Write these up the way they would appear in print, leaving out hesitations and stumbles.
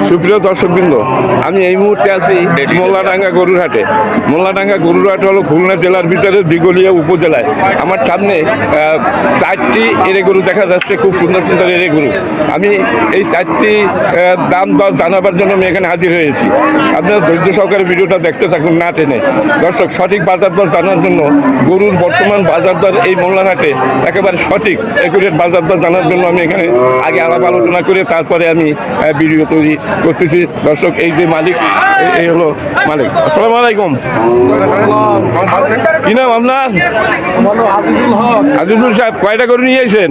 সুপ্রিয় দর্শকবৃন্দ, আমি এই মুহূর্তে আছি মোল্লাডাঙ্গা গরুর হাটে। মোল্লাডাঙ্গা গরুর হাট হলো খুলনা জেলার ভিতরে দিঘলিয়া উপজেলায়। আমার সামনে 4টি এড়ে গরু দেখা যাচ্ছে, খুব সুন্দর সুন্দর এড়ে গরু। আমি এই 4টি দাম দর জানাবার জন্য আমি এখানে হাজির হয়েছি। আপনারা ধৈর্য সহকারে ভিডিওটা দেখতে থাকুন না টেনে। দর্শক, সঠিক বাজার দর জানার জন্য, গরুর বর্তমান বাজার দর এই মোল্লারহাটে একেবারে সঠিক একুরেট বাজার দর জানার জন্য আমি এখানে আগে আলাপ আলোচনা করে তারপরে আমি ভিডিও তৈরি করতেছি। দর্শক, এই যে মালিক, এই হলো মালিক। আসসালামু আলাইকুম। কি নাম আপনার? আজিজুল সাহেব, কয়টা গরু নিয়ে আসেন?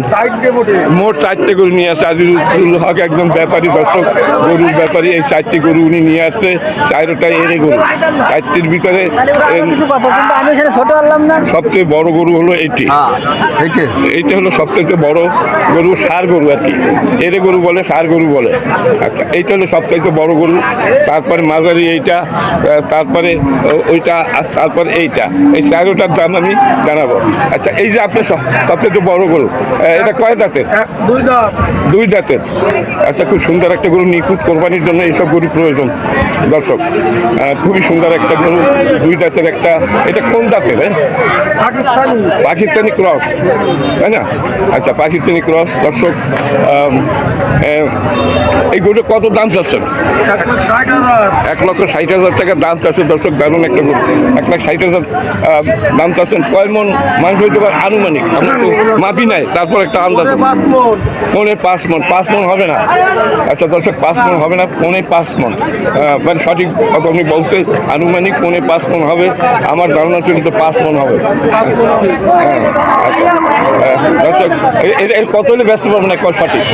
মোট 4টে গরু নিয়ে আসছে আজিজুল হক, একদম ব্যাপারী। দর্শক, গরুর ব্যাপারী। এই 4টি গরু উনি নিয়ে আসছে, 4টাই এড়ে গরু। 4টির ভিতরে সবচেয়ে বড় গরু হলো এইটি। এইটা হলো সবচেয়ে বড় গরু, ষাঁড় গরু আর কি। এড়ে গরু বলে, ষাঁড় গরু বলে। আচ্ছা, এইটা হলো সবচেয়ে বড় গরু। তারপরে মাঝারি এইটা, তারপরে ওইটা, আর তারপরে এইটা। এই 4টার দাম আমি জানাবো। আচ্ছা, এই যে আপনার সবচেয়ে বড় গরু, এটা কয় দাঁতের? 2 দাঁতের। আচ্ছা, খুব সুন্দর একটা গরু, নিখুঁত কোরবানির জন্য এইসব গরু প্রয়োজন। দর্শক, খুবই সুন্দর একটা গরু, 2 দাঁতের একটা। এটা কোন দাঁতের? পাকিস্তানি ক্রস, তাই না? আচ্ছা, পাকিস্তানি ক্রস। দর্শক, এই গরুটা কত দাম চাচ্ছেন? 1,60,000 টাকা দাম চাচ্ছে। দর্শক, দারুণ একটা গরু। 1,60,000 দাম চাচ্ছেন। কয় মন মাংস হইতে পারে আনুমানিক? আপনার তো মাপি নাই, তারপর একটা আন্দাজ। 5 মন। 5 মন হবে না? আচ্ছা দর্শক, 5 মন হবে না, 5 মন। মানে সঠিক কথা আপনি বলতে, আনুমানিক 5 মন হবে। আমার ধারণা ছিল তো 5 মন হবে। আচ্ছা দর্শক, এর কত হলে ব্যস্ত পারবেন? সঠিক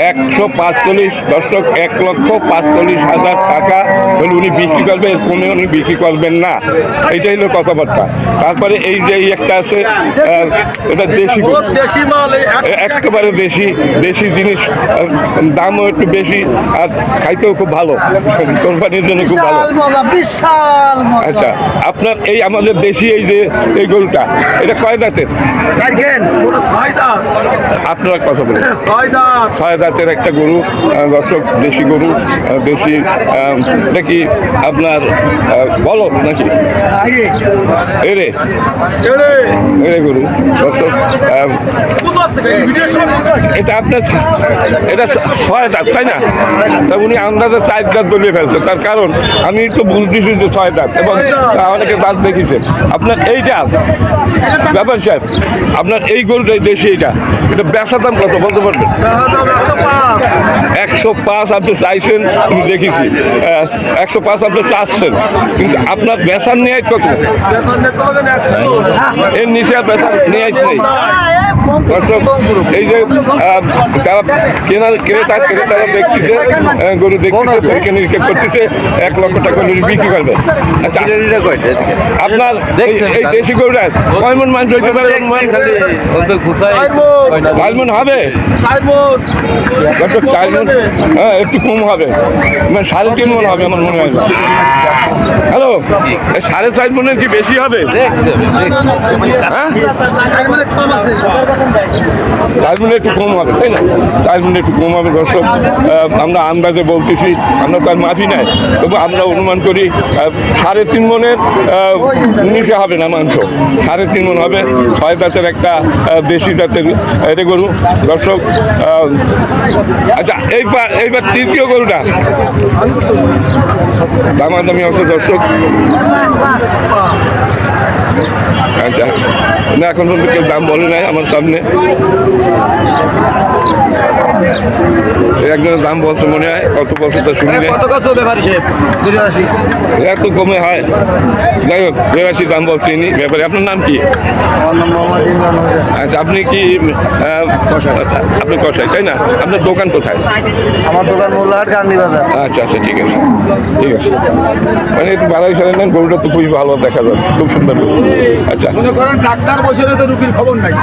145। দর্শক, 1,45,000 টাকা হলে উনি বিক্রি করবে, এর কমে উনি বিক্রি করবেন না। এইটাই হলো কথাবার্তা। তারপরে এই যে একটা আছে, এটা দেশি, একেবারে দেশি জিনিস, দামও একটু বেশি আর খাইতেও খুব ভালো, কোরবানির জন্য খুব ভালো। আচ্ছা, আপনার এই আমাদের দেশি এই যে এই গরুটা, এটা কয় দাঁতের? আপনার কথা বলুন। 6 দাঁতের একটা গরু। দর্শক, দেশি গরু, দেশি। এটা কি আপনার বলো নাকি এরে গরু? দর্শক, এটা আপনার, এটা 6 দাঁত, তাই না? তা উনি আন্দাজে 4 দাঁত বলিয়ে ফেলছে। তার কারণ আমি তো বুঝতেছি যে 6 দাঁত, এবং অনেকে দাঁত দেখেছে। আপনার এইটা ব্যাপার সাহেব, আপনার এই গরুটা দেশি, এটা বেচার দাম কত বলতে পারবেন? 105 আপনি চাইছেন, আমি দেখেছি। 105 আপনি চাচ্ছেন, কিন্তু আপনার বেচার নিয়ে কত? এর নিচে আর বেচার নিয়ে নেই। দর্শক, এই যে যারা ক্রেতারা দেখতেছে, গরু দেখতেছে, পরীক্ষা নিরীক্ষা করতেছে, 1 লক্ষ টাকা গরু বিক্রি করবে। আচ্ছা, আপনার এই দেশি গরুটা কয় মন মাংস হইতে পারে? 4 মন হবে। দর্শক, 4 মন, হ্যাঁ একটু কম হবে, মানে 3.5 মন হবে আমার মনে হয়। হ্যালো, 4.5 মনের কি বেশি হবে? হ্যাঁ, 4 মনে একটু কম হবে, তাই না? 4 মনে একটু কম হবে। দর্শক, আমরা আন্দাজে বলতেছি, আমরা তার মাফি নাই, তবু আমরা অনুমান করি 3.5 মনের নিচে হবে না মাংস। 3.5 মন হবে। 6 দাঁতের একটা দেশি জাতের এটা গরু। দর্শক, আচ্ছা, এইবার তৃতীয় গরুটা দামাদামি আছে। দর্শক, আচ্ছা, না এখন পর্যন্ত কেউ দাম বলে নাই আমার সামনে। একজনের দাম বলছে মনে হয়, কত বছর তো শুনি না। এত কমে হয়? যাই হোক, 82 দাম বলছেনি ব্যাপারে। আপনার নাম কি? আচ্ছা, আপনি কি আপনি কষাই, তাই না? আপনার দোকান কোথায়? আমার দোকান মোল্লাহাট গান্ধী বাজার। আচ্ছা আচ্ছা, ঠিক আছে ঠিক আছে। মানে একটু বাড়াই সারেন নেন, গরুটা তো খুবই ভালো দেখা যাচ্ছে, খুব সুন্দর গরু। আচ্ছা, ডাক্তার বসে তো রুগীর খবর নাই।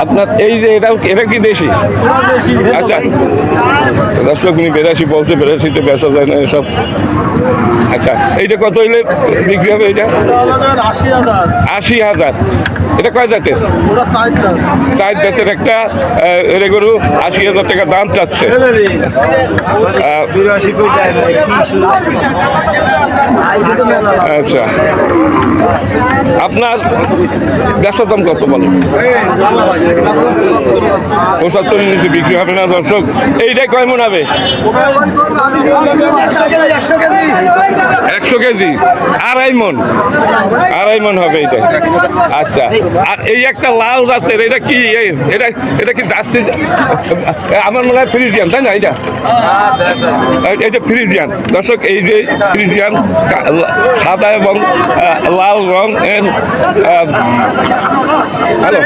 আপনার এই যে এটা কি দেশি? আচ্ছা দর্শক, উনি 82 বলছে, 82তে বেচা যায় না এসব। আচ্ছা, এইটা কত হইলে বিক্রি হবে? এইটা 80,000। এটা কয় জাতের? ওরা সাইডটা 4 জাতের একটা এরে গরু 80,000 টাকা দাম চাচ্ছে। 82 কই যায় না আচ্ছা, আপনার বেচার দাম কত বলেন? 75 নিচে বিক্রি হবে না দর্শক। এইটাই কয় মন হবে? 100 কেজি, 2.5 মন, 2.5 মন হবে এটা। আচ্ছা, আর এই একটা লাল জাতের এটা কি? এটা এটা কি জার্সি? আমার মনে হয় ফ্রিজিয়ান, তাই না? এটা ফ্রিজিয়ান দর্শক। এই যে ফ্রিজিয়ান সাদা এবং লাল রং এর। হ্যালো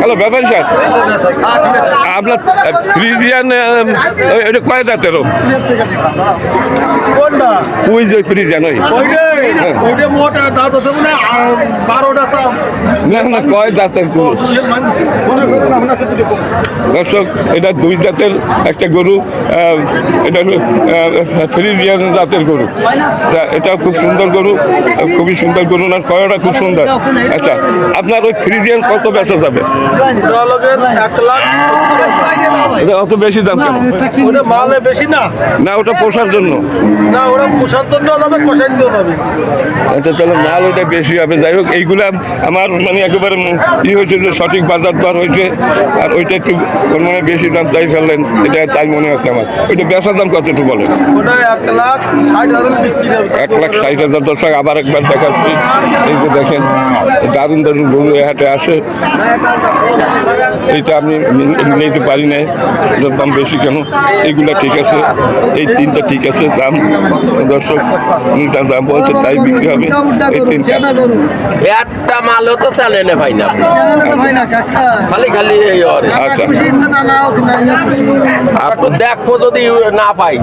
হ্যালো, ব্যাপারী স্যার, আপনার ফ্রিজিয়ান এটা কয় জাতেরও? কোনটা ওই যে ফ্রিজিয়ান ওই ওইটা মোটা দাঁত আছে মানে 12টা দাঁত না না, কয় জাতের গরু মনে করেন আপনার সাথে দর্শক? এটা 2 জাতের একটা গরু। এটা হলো ফ্রিজিয়ান জাতের গরু। এটা খুব সুন্দর গরু, খুবই সুন্দর গরু, না কয়টা খুব সুন্দর। আচ্ছা, আপনার ওই ফ্রিজিয়ান কত বেচা যাবে? 1 লাখ। এটা অত বেশি দাম কেন? ওটা মালে বেশি না, না, ওটা পোষার জন্য। না ওরা পোষার জন্য যাবে, কষাইতেও যাবে। এটা তাহলে মাল ওটা বেশি হবে। যাই হোক, এইগুলা আমার মানে একেবারে ই হয়েছে যে সঠিক বাজার দর হয়েছে, আর ওইটা একটু মানে বেশি দাম চাই ফেললেন, এটা তাই মনে হচ্ছে আমার। ওইটা বেচার দাম কত একটু বলেন? ওটা 1,60,000 বিক্রি হবে। 1,60,000 দর্শক। আবার একবার দেখাচ্ছি, এই যে দেখেন দারুণ দারুণ গরু এ হাটে আসে। এইটা আমি নিতে পারি না, এটার দাম বেশি কেন? এইগুলা ঠিক আছে, এই 3টা ঠিক আছে দাম দর্শক। তার দাম বলছে তাই বিক্রি হবে এই 3টা। একটা মালও তো চালে না ভাই না, খালি খালি এই ওরে। আচ্ছা, দেখো যদি না পাই।